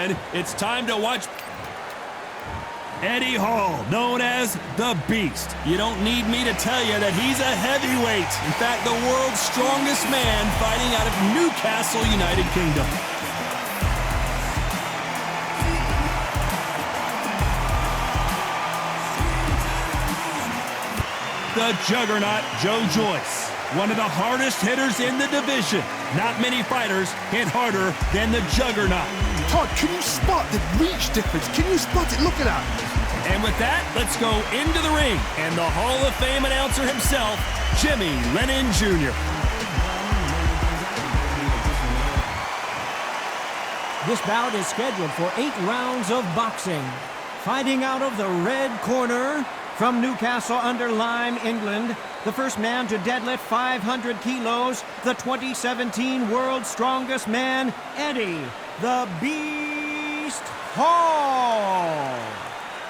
gentlemen, it's time to watch Eddie Hall, known as the Beast. You don't need me to tell you that he's a heavyweight. In fact, the world's strongest man fighting out of Newcastle, United Kingdom. The Juggernaut, Joe Joyce. One of the hardest hitters in the division. Not many fighters hit harder than the Juggernaut. Todd, can you spot the reach difference? Can you spot it? Look at that. And with that, let's go into the ring. And the Hall of Fame announcer himself, Jimmy Lennon Jr. This bout is scheduled for 8 rounds of boxing. Fighting out of the red corner, from Newcastle under Lyme, England, the first man to deadlift 500 kilos, the 2017 World's Strongest Man, Eddie the Beast Hall.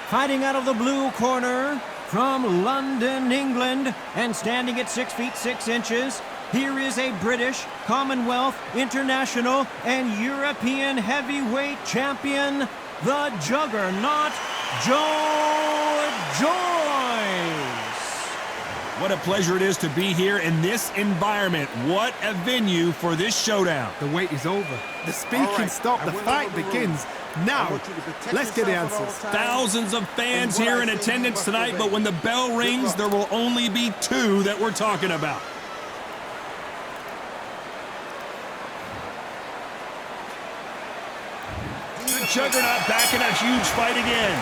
Fighting out of the blue corner, from London, England, and standing at 6 feet 6 inches, here is a British, Commonwealth, International, and European heavyweight champion, the Juggernaut, Joe Joyce. What a pleasure it is to be here in this environment. What a venue for this showdown. The wait is over. The speaking stopped. The fight begins. Now, let's get the answers. Thousands of fans here in attendance tonight, but when the bell rings, there will only be 2 that we're talking about. The Juggernaut back in a huge fight again.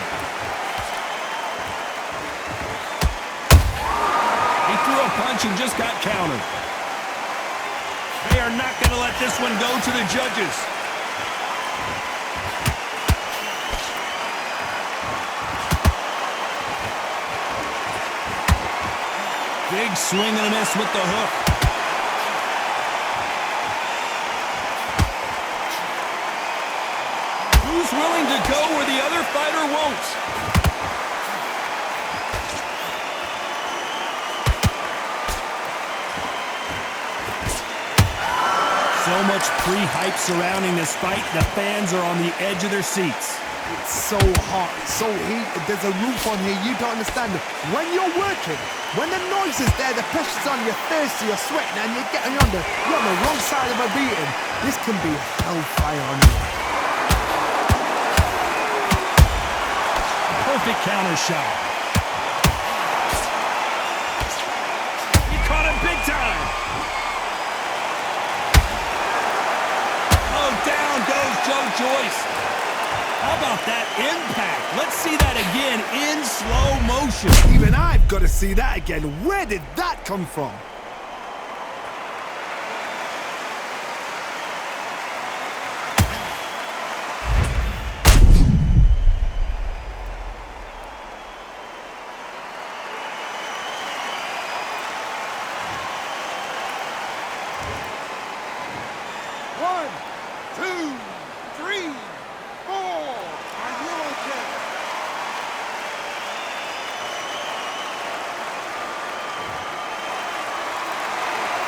He threw a punch and just got countered. They are not going to let this one go to the judges. Big swing and a miss with the hook. Who's willing to go where the other fighter won't? So much pre-hype surrounding this fight, the fans are on the edge of their seats. It's so hot, so heated, there's a roof on here, you don't understand it. When you're working, when the noise is there, the pressure's on, you're thirsty, you're sweating, and you're getting you're on the wrong side of a beating. This can be hellfire on you. Perfect counter shot. He caught him big time. Oh, down goes Joe Joyce. How about that impact? Let's see that again in slow motion. Even I've got to see that again. Where did that come from?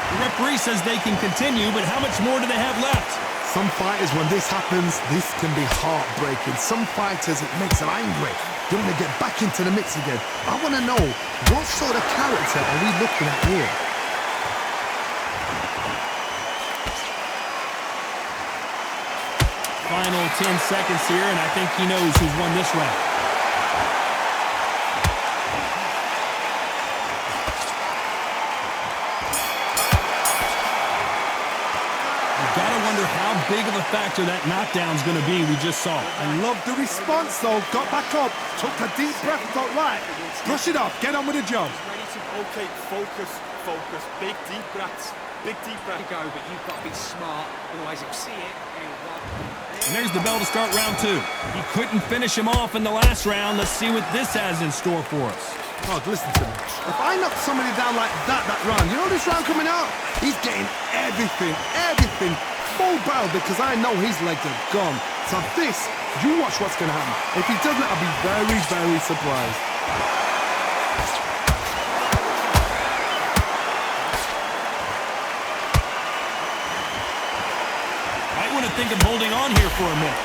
The referee says they can continue, but how much more do they have left? Some fighters, when this happens, this can be heartbreaking. Some fighters, it makes them angry. They want to get back into the mix again. I want to know, what sort of character are we looking at here? Final 10 seconds here, and I think he knows who's won this round. Gotta wonder how big of a factor that knockdown's gonna be we just saw. I love the response though. Got back up, took a deep breath, thought, right, brush it off, get on with the job. Okay, focus, big deep breaths, Go, but you've got to be smart, otherwise you'll see it. And there's the bell to start round 2. He couldn't finish him off in the last round. Let's see what this has in store for us. God, listen to me. If I knock somebody down like that round, you know this round coming out? He's getting everything, full barrel, because I know his legs are gone. So this, you watch what's going to happen. If he doesn't, I'll be very, very surprised. Might want to think of holding on here for a minute.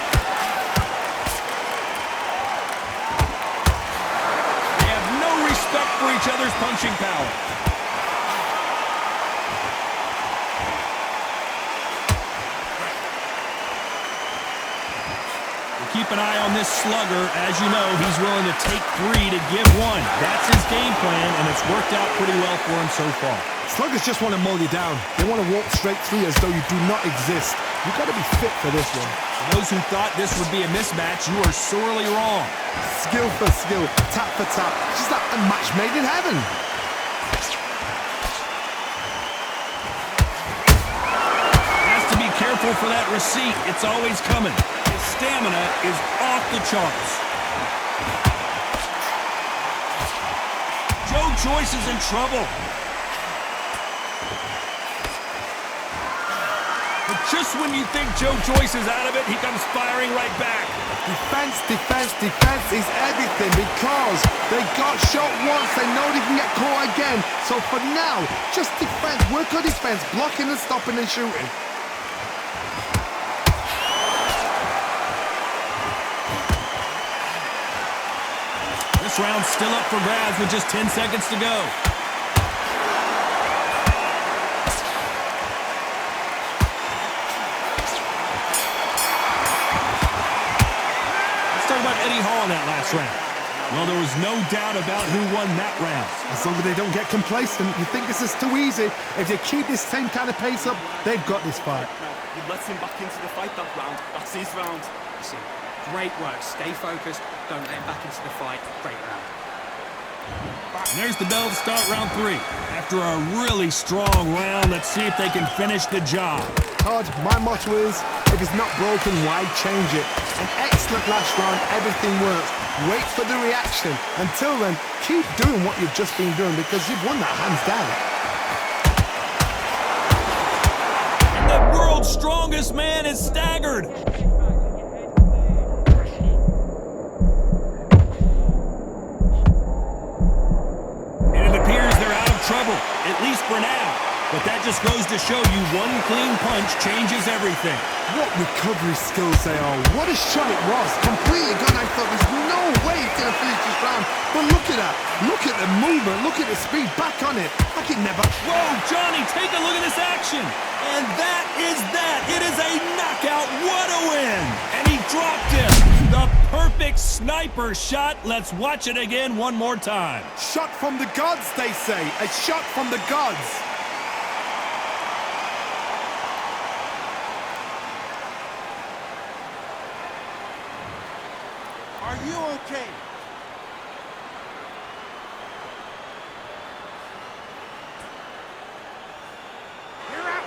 punching power. Keep an eye on this slugger. As you know, he's willing to take 3 to give 1. That's his game plan, and it's worked out pretty well for him so far. Sluggers just want to mow you down. They want to walk straight through as though you do not exist. You've got to be fit for this one. For those who thought this would be a mismatch, you are sorely wrong. Skill for skill, tap for tap. Just like a match made in heaven. Has to be careful for that receipt. It's always coming. His stamina is off the charts. Joe Joyce is in trouble. But just when you think Joe Joyce is out of it, he comes firing right back. Defense, defense, defense is everything because they got shot once. They know they can get caught again. So for now, just defense. Work on defense, blocking and stopping and shooting. This round's still up for grabs with just 10 seconds to go. Let's talk about Eddie Hall in that last round. Well, there was no doubt about who won that round. As long as they don't get complacent, you think this is too easy. If they keep this same kind of pace up, they've got this fight. He lets him back into the fight that round. That's his round. Listen, great work. Stay focused. Don't let him back into the fight. Great round. And there's the bell to start round 3. After a really strong round, let's see if they can finish the job. Todd, my motto is, if it's not broken, why change it? An excellent last round, everything works. Wait for the reaction. Until then, keep doing what you've just been doing because you've won that hands down. The world's strongest man is staggered. And it appears they're out of trouble, at least for now. But that just goes to show you one clean punch changes everything. What recovery skills they are. What a shot it was. Completely gone. I thought there's no way he's going to finish this round. But look at that. Look at the movement. Look at the speed. Back on it. Like it never... Whoa, Johnny, take a look at this action. And that is that. It is a knockout. What a win. And he dropped him. The perfect sniper shot. Let's watch it again one more time. Shot from the gods, they say. A shot from the gods. Are you okay? You're out.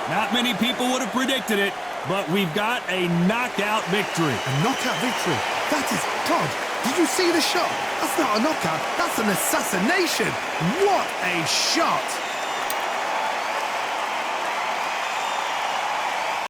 Not many people would have predicted it, but we've got a knockout victory. A knockout victory. That is... Todd, did you see the shot? That's not a knockout. That's an assassination. What a shot.